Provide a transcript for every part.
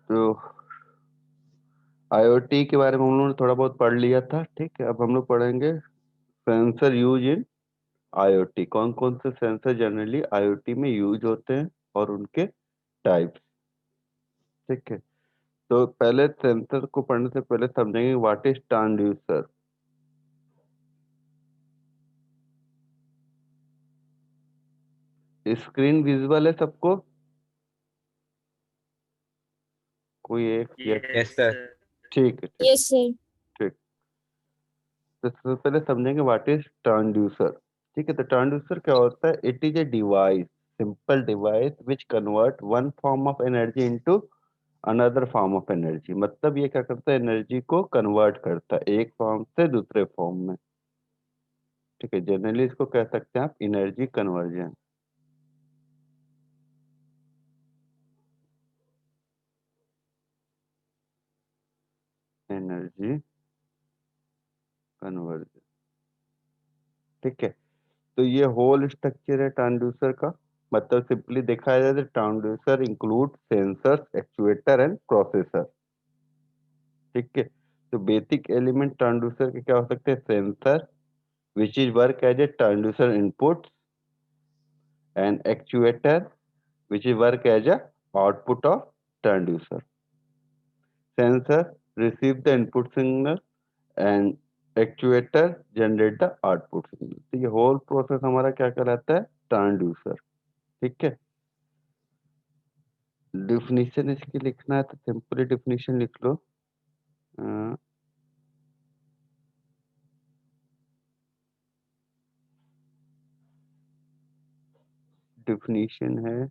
तो आईओटी के बारे में हम लोगों ने थोड़ा बहुत पढ़ लिया था, ठीक है। अब हम लोग पढ़ेंगे सेंसर यूज इन आईओटी। कौन कौन से सेंसर जनरली आईओटी में यूज होते हैं और उनके टाइप्स, ठीक है। तो पहले सेंसर को पढ़ने से पहले समझेंगे what is transducer. Screen visual है सबको? कोई एक या यस सर। ठीक है, ठीक। Yes sir. ठीक। तो सबसे पहले समझेंगे व्हाट इज ट्रांसड्यूसर, ठीक है। तो ट्रांसड्यूसर क्या होता है? It is a device, simple device which convert one form of energy into another form of energy. मतलब ये क्या करता है? एनर्जी को कन्वर्ट करता है एक फॉर्म से दूसरे फॉर्म में, ठीक है। जनरली इसको कह सकते हैं आप एनर्जी कन्वर्जन। एनर्जी कन्वर्जन, ठीक है। तो ये होल स्ट्रक्चर है ट्रांसड्यूसर का। मतलब सिंपली देखा जाए तो transducer include sensors, actuator and processor, ठीक है। तो बेसिक एलिमेंट ट्रांसड्यूसर के क्या हो सकते हैं? Sensor which is work as a transducer input, and actuator which is work as a output of transducer. Sensor receive the input signal and actuator generate the output signal. तो ये whole process हमारा क्या कहलाता है? Transducer, ठीक है। Definition इसकी लिखना है तो सिंपली डिफिनीशन लिख लो। डिफिनीशन है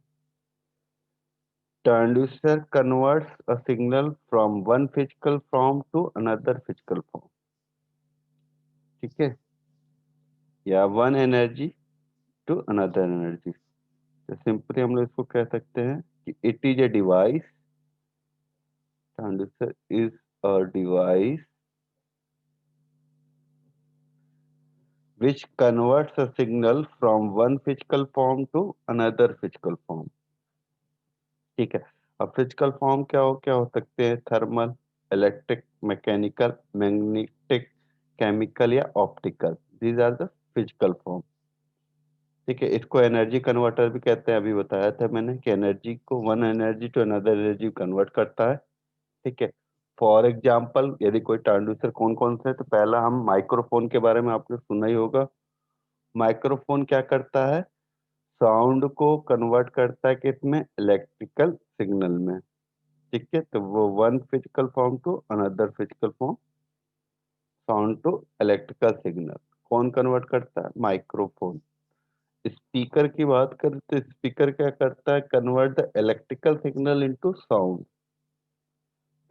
transducer converts a signal from one physical form to another physical form, ठीक है, या one energy to another energy. तो सिंपली हम लोग इसको कह सकते हैं कि it is a device, transducer is a device which converts a signal from one physical form to another physical form, ठीक है। अब फिजिकल फॉर्म क्या हो सकते हैं? Thermal, electric, mechanical, magnetic, chemical या optical. These are the physical form, ठीक है। इसको एनर्जी कन्वर्टर भी कहते हैं। अभी बताया था मैंने कि एनर्जी को one energy to another energy convert करता है, ठीक है। फॉर एग्जाम्पल यदि कोई ट्रांसड्यूसर कौन कौन से है, तो पहला हम माइक्रोफोन के बारे में आपने सुना ही होगा। माइक्रोफोन क्या करता है? साउंड को कन्वर्ट करता है किसमें? इलेक्ट्रिकल सिग्नल में, ठीक है। तो वो one physical form to another physical form, sound to electrical signal कौन कन्वर्ट करता है? माइक्रोफोन। स्पीकर की बात करें तो स्पीकर क्या करता है? Convert the electrical signal into sound.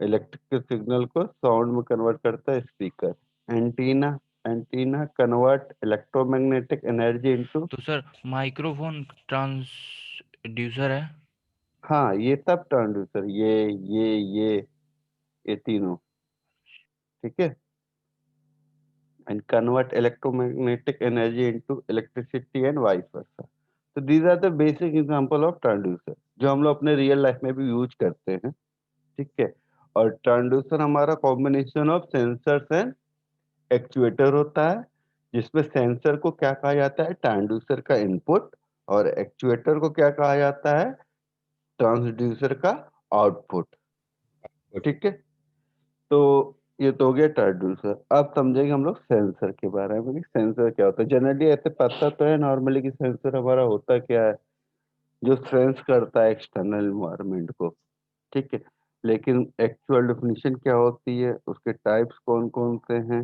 Electrical signal को साउंड में कन्वर्ट करता है speaker. Antenna, antenna convert electromagnetic energy into. तो सर माइक्रोफोन ट्रांसड्यूसर है। हाँ, ये सब ट्रांसड्यूसर, ये तीनों, ठीक है। And convert electromagnetic energy into electricity and vice versa. तो these are the basic example of transducer जो हम लोग अपने रियल लाइफ में भी यूज करते हैं, ठीक है। और ट्रांसड्यूसर हमारा combination of sensors and actuator होता है, जिसमें सेंसर को क्या कहा जाता है? ट्रांसड्यूसर का इनपुट। और एक्चुएटर को क्या कहा जाता है? ट्रांसड्यूसर का आउटपुट, ठीक है। तो ये तो हो गया ट्रांसड्यूसर। अब समझेंगे हम लोग सेंसर के बारे में कि सेंसर क्या होता है। जनरली ऐसे पता तो है नॉर्मली कि सेंसर हमारा होता क्या है, जो सेंस करता है एक्सटर्नल इन्वायरमेंट को, ठीक है। लेकिन एक्चुअल डेफिनेशन क्या होती है, उसके टाइप्स कौन कौन से हैं,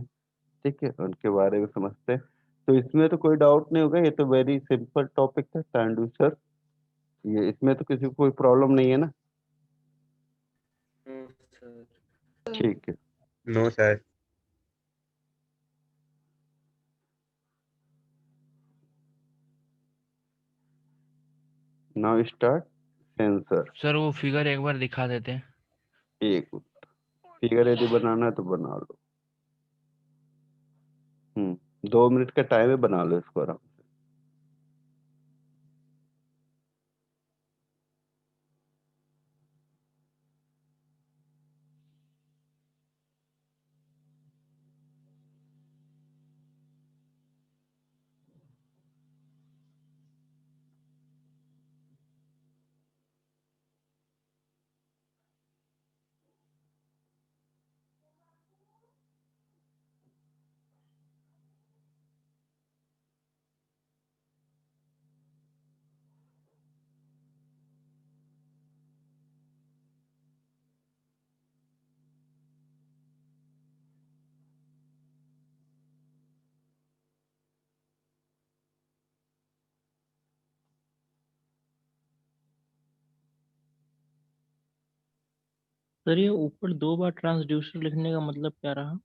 ठीक है, उनके बारे में समझते हैं। तो इसमें तो कोई डाउट नहीं होगा, ये तो वेरी सिंपल टॉपिक है ट्रांसड्यूसर। ये इसमें तो किसी को कोई प्रॉब्लम नहीं है ना? No sir. ठीक है। No sir. Now start sensor. Sir वो फिगर एक बार दिखा देते हैं। एक फिगर यदि बनाना है तो बना लो। 2 मिनट का टाइम है, बना लो इसको आराम से। सर ये ऊपर 2 बार ट्रांसड्यूसर लिखने का मतलब क्या रहा?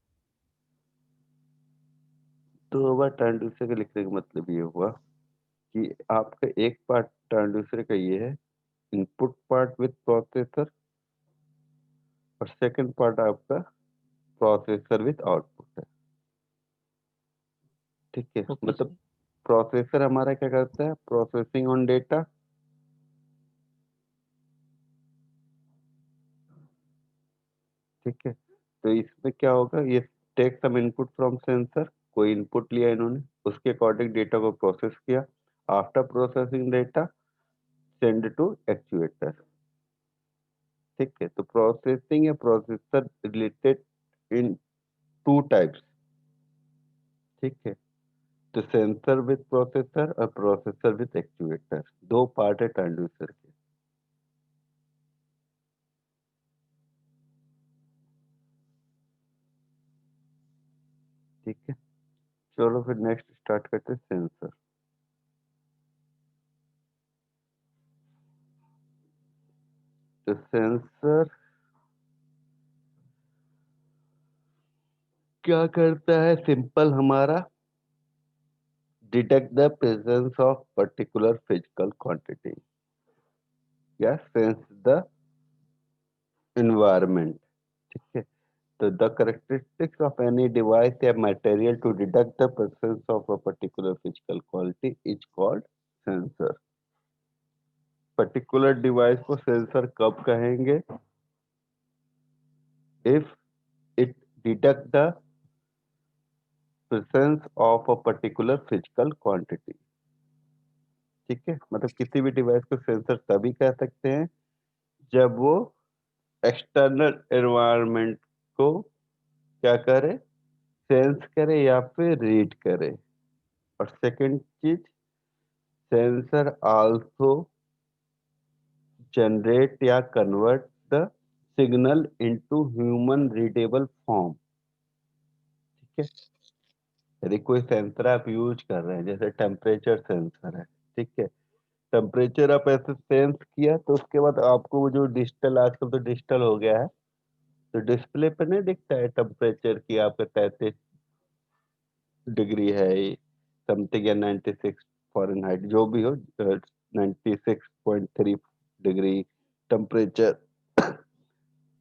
तो बार ट्रांसड्यूसर का लिखने का मतलब ये हुआ कि आपका एक पार्ट ट्रांसड्यूसर का ये है इनपुट पार्ट विथ प्रोसेसर, और सेकंड पार्ट आपका प्रोसेसर विथ आउटपुट है। ठीक है, ओके मतलब सर। प्रोसेसर हमारा क्या करता है, प्रोसेसिंग ऑन डेटा। ठीक है, तो इसमें क्या होगा, ये take some input from sensor, कोई इनपुट लिया इन्होंने, उसके अकॉर्डिंग डेटा को प्रोसेस किया। After processing data send to actuator. ठीक है, तो प्रोसेसिंग या processor related in two types. ठीक है, तो सेंसर विद प्रोसेसर और प्रोसेसर विद एक्चुएटर, दो पार्ट है ट्रांसड्यूसर के। ठीक है, चलो फिर नेक्स्ट स्टार्ट करते हैं सेंसर। तो सेंसर क्या करता है, सिंपल हमारा, detect the presence of particular physical quantity या सेंस द एनवायरनमेंट। ठीक है, तो the characteristics of any device या material to detect the presence of a particular physical quality is called sensor। Particular device को sensor कब कहेंगे, if it detect the presence of a particular physical quantity. ठीक है, मतलब किसी भी device को सेंसर तभी कह सकते हैं जब वो एक्सटर्नल एनवायरनमेंट को क्या करे, सेंस करे या फिर रीड करे। और सेकंड चीज, सेंसर आल्सो जनरेट या convert the signal into human readable form. ठीक है, यदि कोई सेंसर आप यूज कर रहे हैं, जैसे टेम्परेचर सेंसर है, ठीक है, टेम्परेचर आप ऐसे सेंस किया तो उसके बाद आपको वो जो डिजिटल, आजकल तो डिजिटल हो गया है, तो डिस्प्ले पे नहीं दिखता है टेम्परेचर की आपका 33 डिग्री है समथिंग या 96 फ़ारेनहाइट, जो भी हो, 96.3 डिग्री टेम्परेचर।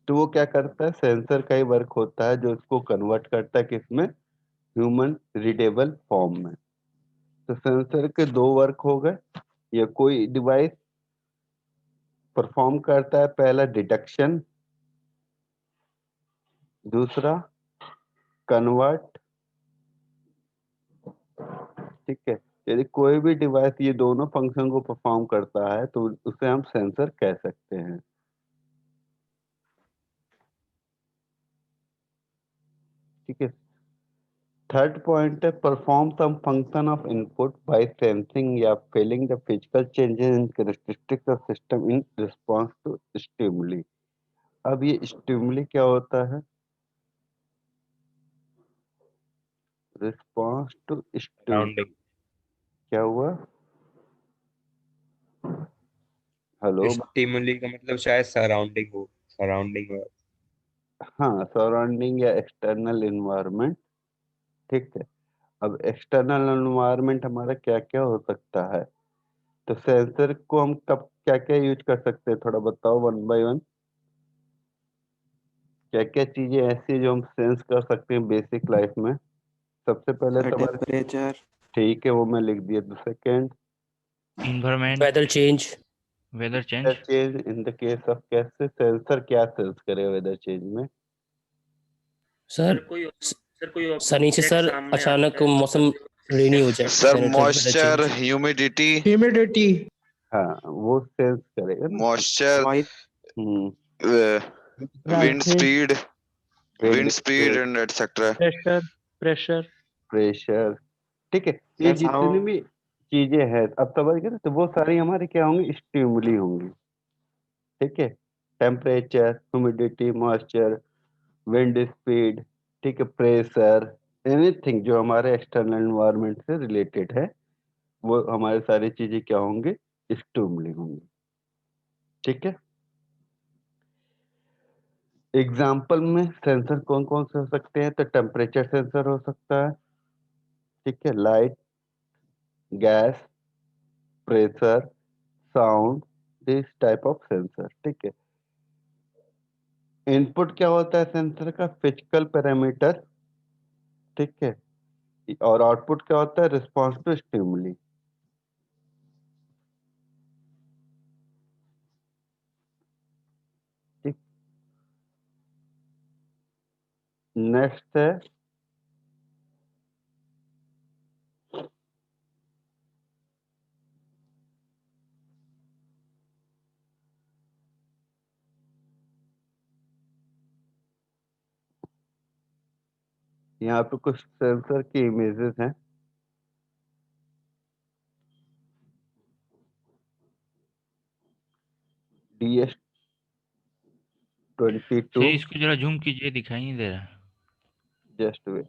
तो वो क्या करता है, सेंसर का ही वर्क होता है जो इसको कन्वर्ट करता है किसमें, ह्यूमन रीडेबल फॉर्म में। तो सेंसर के दो वर्क हो गए, या कोई डिवाइस परफॉर्म करता है, पहला डिटेक्शन, दूसरा कन्वर्ट। ठीक है, यदि कोई भी डिवाइस ये दोनों फंक्शन को परफॉर्म करता है तो उसे हम सेंसर कह सकते हैं। ठीक है, थर्ड पॉइंट है, perform some function of input by sensing या feeling the physical changes in characteristics of system in response to stimuli. अब ये स्टिमुली क्या होता है, रिस्पांस टू स्टिमुली, सराउंडिंग। क्या हुआ, हेलो। स्टिमुली का मतलब शायद सराउंडिंग हो, सराउंडिंग। हाँ, सराउंडिंग या एक्सटर्नल एनवायरनमेंट। ठीक है, अब एक्सटर्नल एनवायरनमेंट हमारा क्या क्या हो सकता है, तो सेंसर को हम कब क्या क्या यूज कर सकते हैं, थोड़ा बताओ वन बाय वन। क्या क्या चीजें ऐसी हैं जो हम सेंस कर सकते हैं बेसिक लाइफ में। सबसे पहले तो हमारे, टेम्परेचर, ठीक है वो मैं लिख दिया। तो second, environment, weather change. Weather weather change, change. In the case of कैसे सेंसर क्या सेंस करे वेदर चेंज में, सर सर नीचे सर अचानक मौसम रेनी हो जाए, sir then it is weather moisture, change. Humidity, humidity, हाँ वो सेंस करेगा ना। Moisture, hmm, wind speed, wind wind speed speed, and etcetera. Pressure, pressure. Pressure. ठीक है, ये सर जितनी भी चीजें हैं अब समझ गए ना, तो वो सारी हमारी क्या होंगी, स्टिमुली होंगी। ठीक है, temperature, humidity, moisture, wind speed, ठीक है, प्रेशर, एनीथिंग जो हमारे एक्सटर्नल एनवायरनमेंट से रिलेटेड है, वो हमारी सारी चीजें क्या होंगी, स्टिमुली होंगी। ठीक है, एग्जाम्पल में सेंसर कौन कौन से हो सकते हैं? तो टेम्परेचर सेंसर हो सकता है, ठीक है, light, gas, pressure, sound, this type of sensor, ठीक है। इनपुट क्या होता है सेंसर का? फिजिकल पैरामीटर, ठीक है, और आउटपुट क्या होता है? Response to stimuli. ठीक, नेक्स्ट है यहाँ पे कुछ सेंसर की इमेजेस हैं। DS22, सर इसको जरा जूम कीजिए, दिखाई नहीं दे रहा। Just wait.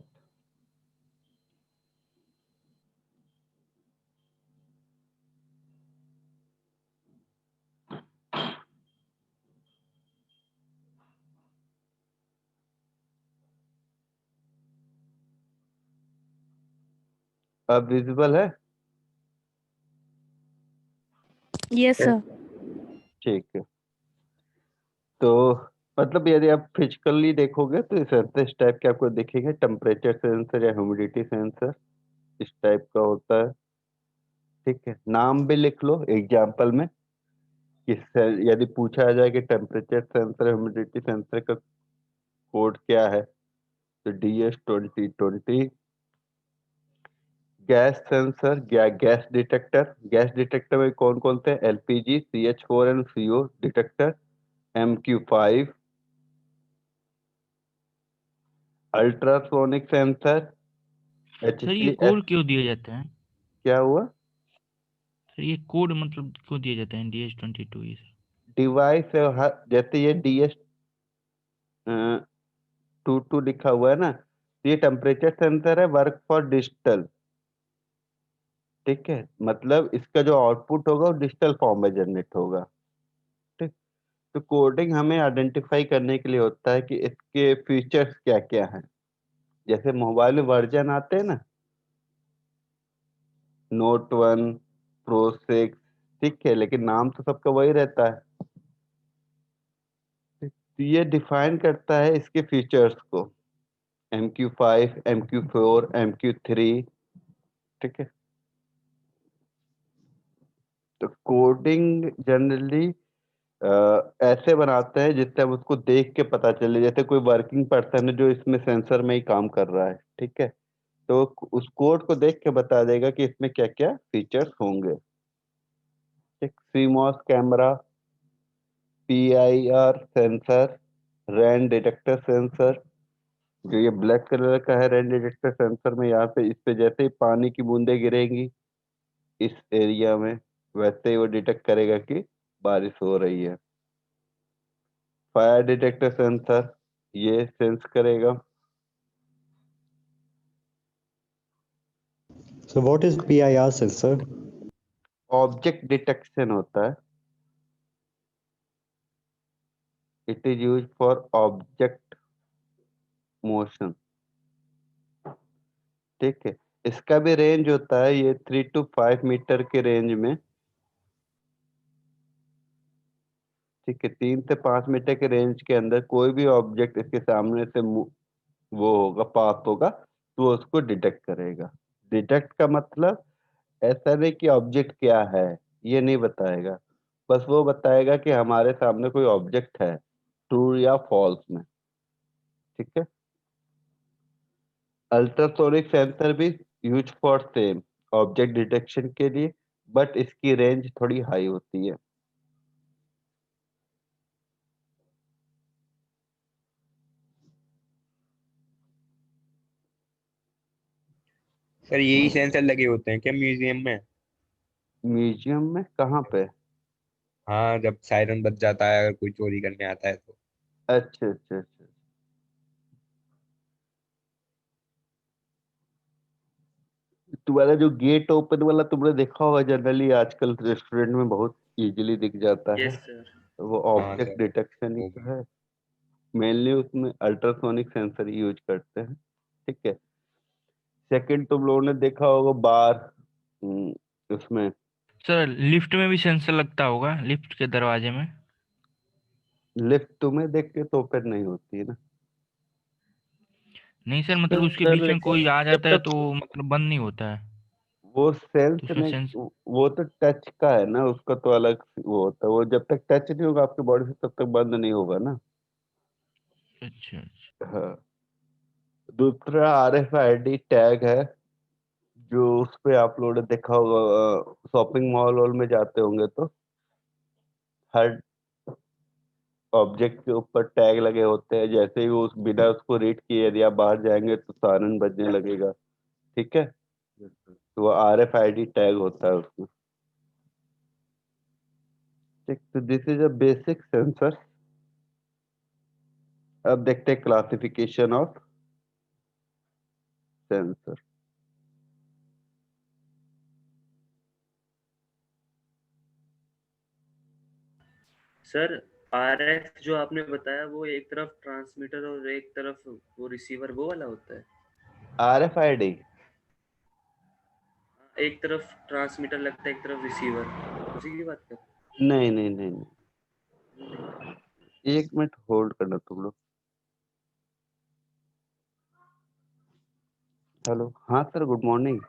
अब विजिबल है? Yes sir. ठीक है। तो मतलब यदि आप फिजिकली देखोगे तो सेंसर इस टाइप के आपको दिखेंगे, टेम्परेचर सेंसर या ह्यूमिडिटी सेंसर इस टाइप का होता है, ठीक है। नाम भी लिख लो एग्जाम्पल में कि यदि पूछा जाए कि टेम्परेचर सेंसर ह्यूमिडिटी सेंसर का कोड क्या है, तो DS2020। Gas sensor, gas detector, gas detector में कौन कौन से? LPG, CH4 and CO detector, MQ5। Ultrasonic sensor, sir ये HCS। कोड क्यों दिया जाता है? क्या हुआ? सर ये कोड मतलब क्यों दिया जाता है DS22 ये सर? डिवाइस है, जैसे ये DS22 लिखा हुआ है ना, तो ये टेम्परेचर सेंसर है, वर्क फॉर डिजिटल, ठीक है। मतलब इसका जो आउटपुट होगा वो डिजिटल फॉर्म में जनरेट होगा, ठीक। तो कोडिंग हमें आइडेंटिफाई करने के लिए होता है कि इसके फीचर्स क्या क्या हैं। जैसे मोबाइल में वर्जन आते हैं ना, Note 1, Pro 6, ठीक है, लेकिन नाम तो सबका वही रहता है। तो ये डिफाइन करता है इसके फीचर्स को, MQ5, MQ4, MQ3, ठीक है। तो कोडिंग जनरली ऐसे बनाते हैं जिससे हम उसको देख के पता चले, जैसे कोई वर्किंग पर्सन है जो इसमें सेंसर में ही काम कर रहा है, ठीक है, तो उस कोड को देख के बता देगा कि इसमें क्या क्या फीचर्स होंगे, ठीक। CMOS कैमरा, PIR सेंसर, रैन डिटेक्टर सेंसर, जो ये ब्लैक कलर का है रैन डिटेक्टर सेंसर में, यहाँ पे इस पे जैसे ही पानी की बूंदें गिरेंगी इस एरिया में, वैसे ही वो डिटेक्ट करेगा कि बारिश हो रही है। फायर डिटेक्टर सेंसर ये सेंस करेगा। So what is PIR sensor? Object detection होता है, it is use for object motion, ठीक है। इसका भी रेंज होता है, ये 3 to 5 मीटर के रेंज में, ठीक है, 3 से 5 मीटर के रेंज के अंदर कोई भी ऑब्जेक्ट इसके सामने से वो होगा, पास होगा, तो वो उसको डिटेक्ट करेगा। डिटेक्ट का मतलब ऐसा नहीं कि ऑब्जेक्ट क्या है, ये नहीं बताएगा, बस वो बताएगा कि हमारे सामने कोई ऑब्जेक्ट है, ट्रू या फॉल्स में, ठीक है। अल्ट्रासोनिक सेंसर भी use for same object detection के लिए, बट इसकी रेंज थोड़ी हाई होती है। सर यही सेंसर लगे होते हैं क्या म्यूजियम में? म्यूजियम में कहाँ पे? हाँ, जब सायरन बज जाता है अगर कोई चोरी करने आता है तो। अच्छा अच्छा अच्छा। तुम्हारा जो गेट ओपन वाला तुमने देखा होगा, जनरली आजकल रेस्टोरेंट में बहुत इजीली दिख जाता है, यस सर। वो हाँ ऑब्जेक्ट सर, डिटेक्शन ही वो तो भी। है। मेनली उसमें अल्ट्रासोनिक सेंसर यूज करते हैं, ठीक है। सेकंड तुम लोगों ने देखा होगा बार, उसमें सर लिफ्ट में भी सेंसर लगता होगा, लिफ्ट के दरवाजे में। लिफ्ट तुम्हें देख के तो ओपन नहीं होती है ना। नहीं सर, मतलब उसके सर बीच में कोई आ जब जाता है तक तो मतलब बंद नहीं होता है, वो तो सेंस उसमें नहीं, सेंस। वो तो टच का है ना, उसका तो अलग वो होता है। वो जब तक टच नहीं होगा आपकी बॉडी से तब तक बंद नहीं होगा ना। अच्छा अच्छा। हाँ। दूसरा RFID टैग है, जो उस पे आप लोगों ने देखा होगा, शॉपिंग मॉल वॉल में जाते होंगे तो हर ऑब्जेक्ट के ऊपर टैग लगे होते हैं। जैसे ही वो उस बिना उसको रीड किए यदि आप बाहर जाएंगे तो सायरन बजने लगेगा, ठीक है। तो वो RFID टैग होता है उसमें, ठीक। तो this is a basic sensor. अब देखते हैं classification of sensor. Sir RF जो आपने बताया वो एक तरफ ट्रांसमीटर और एक तरफ वो रिसीवर, वो वाला होता है। RFID एक तरफ ट्रांसमीटर लगता है, एक तरफ रिसीवर, उसी की बात कर। नहीं नहीं नहीं नहीं, एक मिनट होल्ड करना तुम लोग। हेलो, हाँ सर, गुड मॉर्निंग।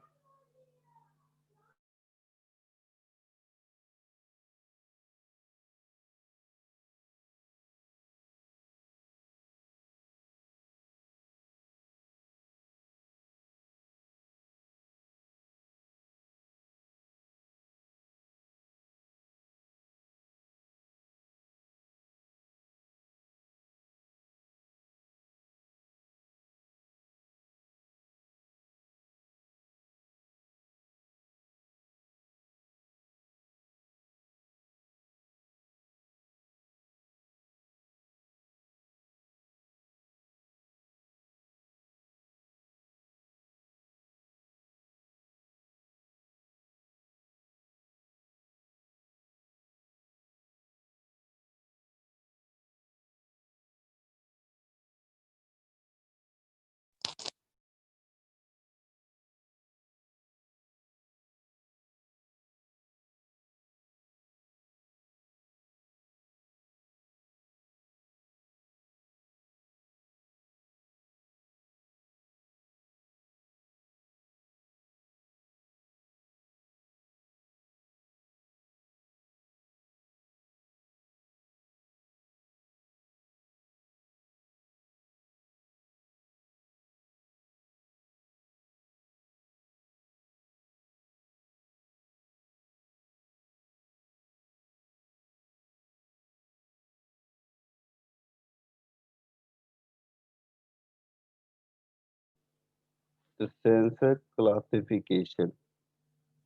तो सेंसर क्लासिफिकेशन,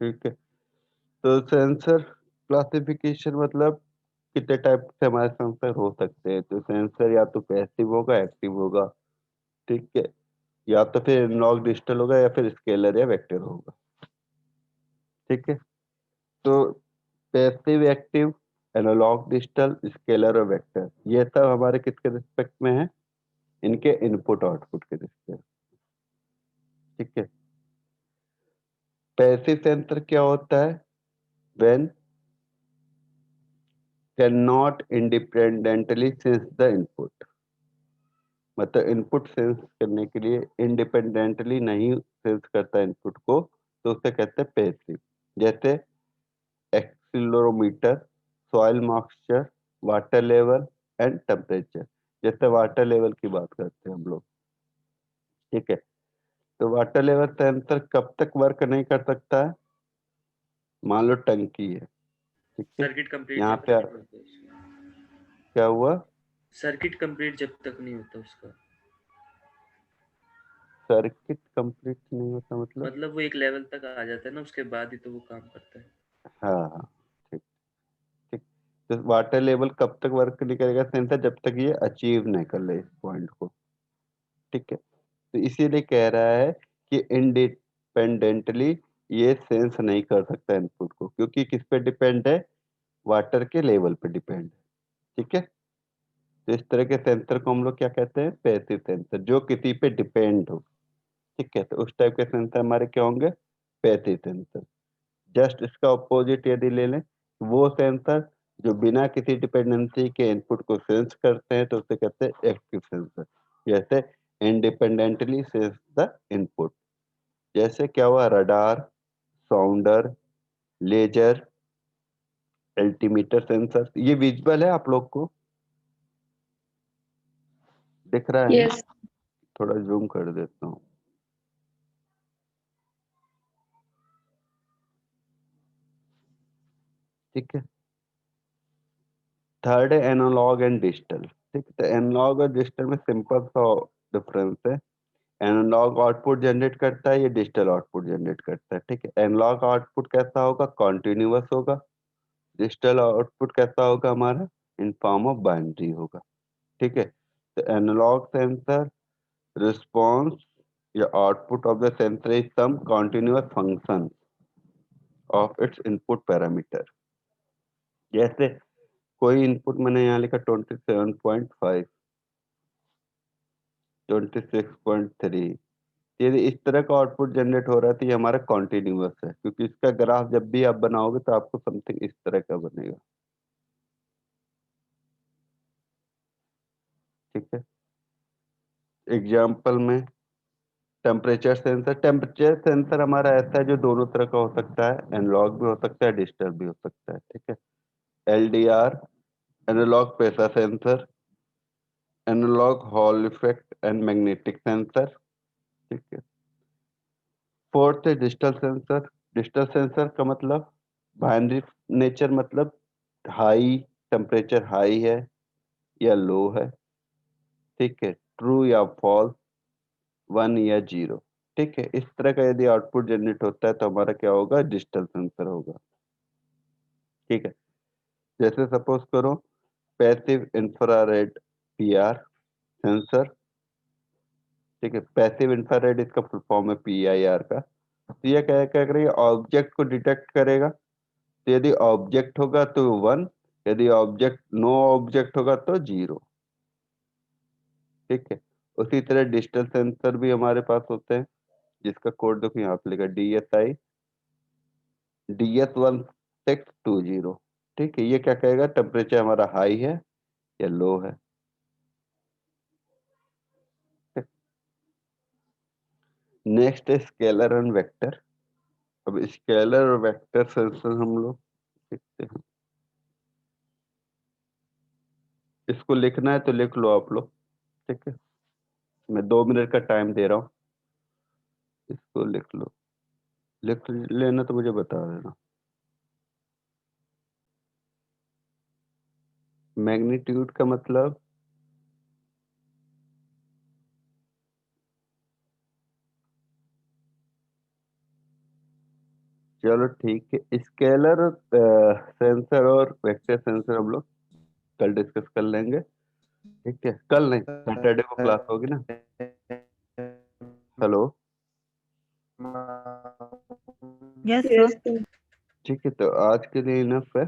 ठीक है। तो सेंसर क्लासिफिकेशन मतलब कितने टाइप से हमारे सेंसर हो सकते हैं। तो सेंसर या तो पैसिव होगा, एक्टिव होगा, ठीक है, या तो फिर एनालॉग डिजिटल होगा, या फिर स्केलर या वेक्टर होगा, ठीक है। तो passive, active, analogue digital, scalar और वेक्टर, ये सब हमारे किसके रिस्पेक्ट में है, इनके इनपुट आउटपुट के रिस्पेक्ट, ठीक है। पैसिव सेंसर क्या होता है, when can not independently sense the input, मतलब इनपुट सेंस करने के लिए इंडिपेंडेंटली नहीं सेंस करता इनपुट को, तो उसे कहते हैं पैसिव। जैसे accelerometer, soil moisture, water level and temperature. जैसे वाटर लेवल की बात करते हैं हम लोग, ठीक है। तो वाटर लेवल सेंसर कब तक वर्क नहीं कर सकता है, मान लो टंकी है, ठीक है, सर्किट कंप्लीट यहाँ जब पे तक नहीं होता उसका। क्या हुआ, सर्किट कंप्लीट जब तक नहीं होता उसका, सर्किट कंप्लीट नहीं होता मतलब। मतलब वो एक लेवल तक आ जाता है ना, उसके बाद ही तो वो काम करता है। हाँ हाँ, ठीक ठीक। तो वाटर लेवल कब तक वर्क नहीं करेगा सेंसर, जब तक ये अचीव नहीं कर ले इस पॉइंट को, ठीक है। तो इसीलिए कह रहा है कि इंडिपेंडेंटली ये सेंस नहीं कर सकता इनपुट को, क्योंकि किस पे डिपेंड है, वाटर के लेवल पे डिपेंड है, ठीक है। तो इस तरह के सेंसर को हम लोग क्या कहते हैं, पैसिव सेंसर, जो किसी पे डिपेंड हो। ठीक है, तो उस टाइप के सेंसर हमारे क्या होंगे, पैसिव सेंसर। जस्ट इसका ऑपोजिट यदि ले लें, वो सेंसर जो बिना किसी डिपेंडेंसी के इनपुट को सेंस करते हैं तो उसे कहते हैं एक्टिव सेंसर। जैसे इंडिपेंडेंटली सेंस द इनपुट, जैसे क्या हुआ, radar, sounder, laser, altimeter sensor. ये विजुअल है आप लोग को दिख रहा है? Yes. थोड़ा जूम कर देता हूँ। ठीक है, थर्ड है एनालॉग एंड डिजिटल। ठीक है, तो एनालॉग और डिजिटल में सिंपल सा डिफरेंस है। एनालॉग आउटपुट जनरेट करता है, ये डिजिटल आउटपुट जनरेट करता है। ठीक है, एनालॉग आउटपुट कैसा होगा, कॉन्टिन्यूअस होगा। डिजिटल आउटपुट कैसा होगा हमारा, इन फॉर्म ऑफ बाइनरी होगा। ठीक है, तो एनालॉग सेंसर रिस्पॉन्स या output of the sensor is some continuous function of its input parameter. जैसे कोई इनपुट मैंने यहाँ लिखा 27.5, 26.3, यदि इस तरह का आउटपुट जनरेट हो रहा है तो ये हमारा कॉन्टिन्यूअस है, क्योंकि इसका ग्राफ जब भी आप बनाओगे तो आपको समथिंग इस तरह का बनेगा। ठीक है, एग्जाम्पल में टेम्परेचर सेंसर। टेम्परेचर सेंसर हमारा ऐसा है जो दोनों तरह का हो सकता है, एनालॉग भी हो सकता है, डिजिटल भी हो सकता है। ठीक है, LDR, analogue pressure sensor, analogue Hall effect and magnetic sensor. ठीक है, फोर्थ है डिजिटल सेंसर। डिजिटल सेंसर का मतलब बाइनरी नेचर, मतलब हाई टेम्परेचर हाई है या लो है। ठीक है, ट्रू या फॉल्स, 1 या 0। ठीक है, इस तरह का यदि आउटपुट जनरेट होता है तो हमारा क्या होगा, डिजिटल सेंसर होगा। ठीक है, जैसे सपोज करो पैसिव इंफ्रारेड पीआर सेंसर। ठीक है, पैसिव इंफ्रारेड इसका फुल फॉर्म है पीआईआर का। तो यह क्या क्या करेगा, ऑब्जेक्ट को डिटेक्ट करेगा। तो यदि ऑब्जेक्ट होगा तो 1, यदि ऑब्जेक्ट नो ऑब्जेक्ट होगा तो 0। ठीक है, उसी तरह डिजिटल सेंसर भी हमारे पास होते हैं, जिसका कोड देखो यहाँ पे लिखा DSI DS1620। ठीक है, ये क्या कहेगा, टेम्परेचर हमारा हाई है या लो है। नेक्स्ट है स्केलर एंड वेक्टर। अब स्केलर और वेक्टर सेंसर हम लोग देखते हैं। इसको लिखना है तो लिख लो आप लोग। ठीक है, मैं 2 मिनट का टाइम दे रहा हूँ, इसको लिख लो। लिख लेना तो मुझे बता देना। मैग्नीट्यूड का मतलब चलो ठीक है, स्केलर सेंसर और वेक्टर सेंसर हम लोग कल डिस्कस कर लेंगे। ठीक है, कल नहीं, सैटरडे को क्लास होगी ना। Hello, Yes, sir. ठीक है, तो आज के लिए इनफ है।